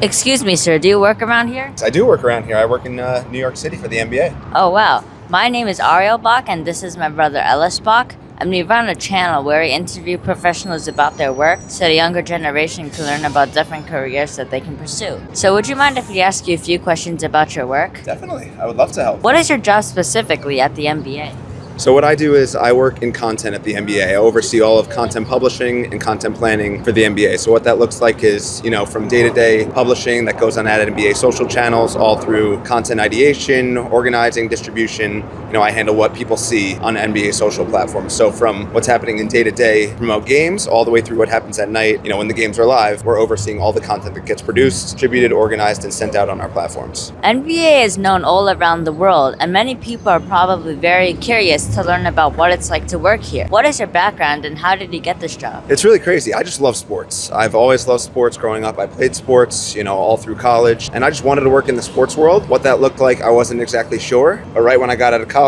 Excuse me, sir, do you work around here? I do work around here. I work in New York City for the NBA. Oh, wow. My name is Ariel Bach, and this is my brother Ellis Bach. And we run a channel where we interview professionals about their work so the younger generation can learn about different careers that they can pursue. So would you mind if we ask you a few questions about your work? Definitely. I would love to help. What is your job specifically at the NBA? So what I do is I work in content at the NBA. I oversee all of content publishing and content planning for the NBA. So what that looks like is, from day-to-day publishing that goes on at NBA social channels, all through content ideation, organizing, distribution. I handle what people see on NBA social platforms. So from what's happening in day-to-day remote games, all the way through what happens at night, when the games are live, we're overseeing all the content that gets produced, distributed, organized, and sent out on our platforms. NBA is known all around the world, and many people are probably very curious to learn about what it's like to work here. What is your background and how did you get this job? It's really crazy. I just love sports. I've always loved sports growing up. I played sports, all through college, and I just wanted to work in the sports world. What that looked like, I wasn't exactly sure. But right when I got out of college,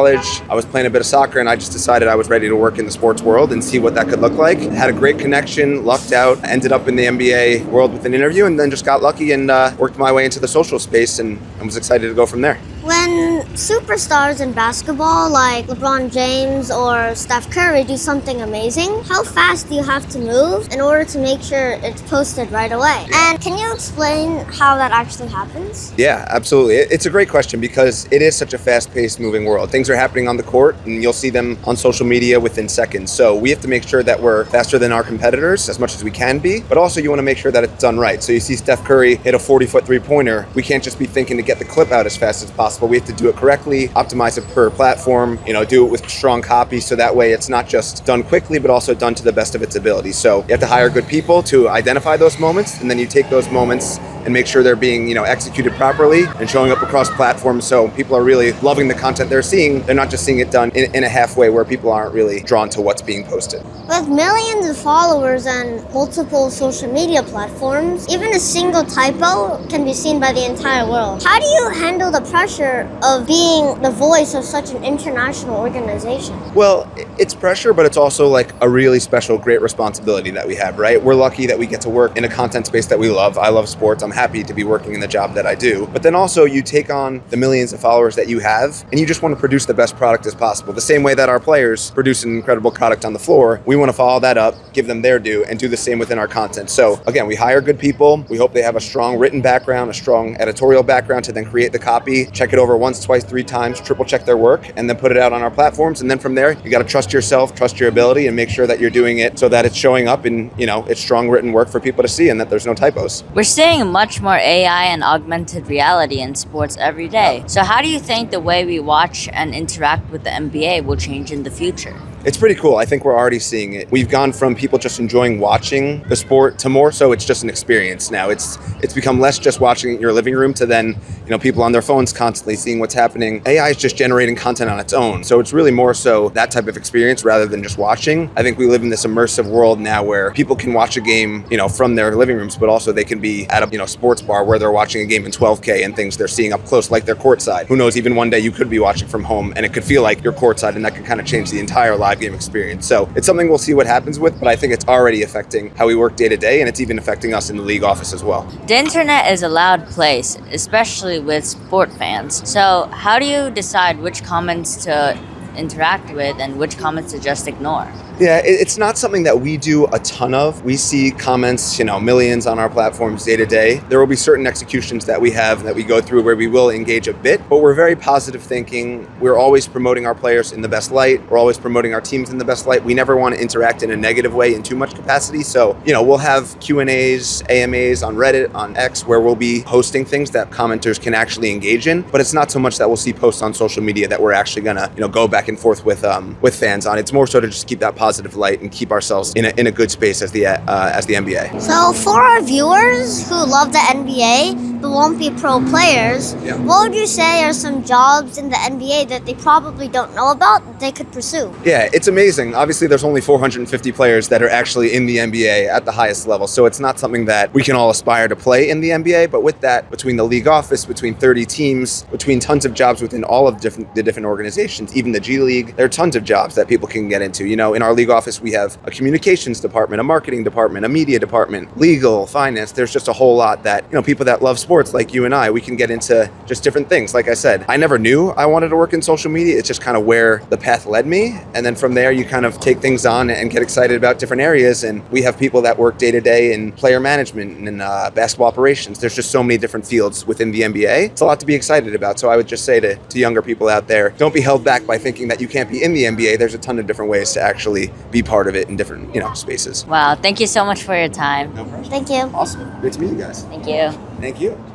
I was playing a bit of soccer and I just decided I was ready to work in the sports world and see what that could look like. Had a great connection, lucked out, ended up in the NBA world with an interview, and then just got lucky and worked my way into the social space and was excited to go from there. When superstars in basketball like LeBron James or Steph Curry do something amazing, how fast do you have to move in order to make sure it's posted right away? And can you explain how that actually happens? Yeah, absolutely. It's a great question because it is such a fast-paced moving world. Things are happening on the court and you'll see them on social media within seconds. So we have to make sure that we're faster than our competitors as much as we can be, but also you want to make sure that it's done right. So you see Steph Curry hit a 40-foot three-pointer. We can't just be thinking to get the clip out as fast as possible. We have to do it correctly, optimize it per platform, do it with strong copy so that way it's not just done quickly but also done to the best of its ability. So you have to hire good people to identify those moments, and then you take those moments and make sure they're being executed properly and showing up across platforms so people are really loving the content they're seeing. They're not just seeing it done in a halfway where people aren't really drawn to what's being posted. With millions of followers and multiple social media platforms, even a single typo can be seen by the entire world. How do you handle the pressure of being the voice of such an international organization? Well, it's pressure, but it's also like a really special, great responsibility that we have, right? We're lucky that we get to work in a content space that we love. I love sports. I'm happy to be working in the job that I do. But then also you take on the millions of followers that you have and you just want to produce the best product as possible. The same way that our players produce an incredible product on the floor, we want to follow that up, give them their due, and do the same within our content. So again, we hire good people. We hope they have a strong written background, a strong editorial background to then create the copy, check it over once, twice, 3 times, triple check their work, and then put it out on our platforms. And then from there, you got to trust yourself, trust your ability, and make sure that you're doing it so that it's showing up in, it's strong written work for people to see and that there's no typos. We're seeing much more AI and augmented reality in sports every day. So how do you think the way we watch and interact with the NBA will change in the future? It's pretty cool. I think we're already seeing it. We've gone from people just enjoying watching the sport to more so it's just an experience now. It's become less just watching it in your living room to then, people on their phones constantly seeing what's happening. AI is just generating content on its own. So it's really more so that type of experience rather than just watching. I think we live in this immersive world now where people can watch a game, from their living rooms, but also they can be at a, sports bar where they're watching a game in 12K and things they're seeing up close like they're courtside. Who knows, even one day you could be watching from home and it could feel like you're courtside and that could kind of change the entire live game experience. So it's something we'll see what happens with, but I think it's already affecting how we work day to day, and it's even affecting us in the league office as well. The internet is a loud place, especially with sport fans. So how do you decide which comments to interact with and which comments to just ignore? Yeah, it's not something that we do a ton of. We see comments, millions on our platforms day to day. There will be certain executions that we have that we go through where we will engage a bit, but we're very positive thinking. We're always promoting our players in the best light. We're always promoting our teams in the best light. We never want to interact in a negative way in too much capacity. So, we'll have Q&As, AMAs on Reddit, on X, where we'll be hosting things that commenters can actually engage in, but it's not so much that we'll see posts on social media that we're actually gonna, go back and forth with fans on. It's more so to just keep that positive light and keep ourselves in a good space as the NBA. So for our viewers who love the NBA but won't be pro players, Yeah. what would you say are some jobs in the NBA that they probably don't know about that they could pursue? Yeah, it's amazing. Obviously, there's only 450 players that are actually in the NBA at the highest level, so it's not something that we can all aspire to play in the NBA. But with that, between the league office, between 30 teams, between tons of jobs within all of the different organizations, even the G League, there are tons of jobs that people can get into. You know, in our league office, we have a communications department, a marketing department, a media department, legal, finance. There's just a whole lot that, you know, people that love sports like you and I, we can get into just different things. Like I said, I never knew I wanted to work in social media. It's just kind of where the path led me. And then from there, you kind of take things on and get excited about different areas. And we have people that work day to day in player management and basketball operations. There's just so many different fields within the NBA. It's a lot to be excited about. So I would just say to younger people out there, don't be held back by thinking that you can't be in the NBA. There's a ton of different ways to actually be part of it in different, you know, spaces. Wow, thank you so much for your time. No problem. Thank you. Awesome. Great to meet you guys. Thank you. Thank you.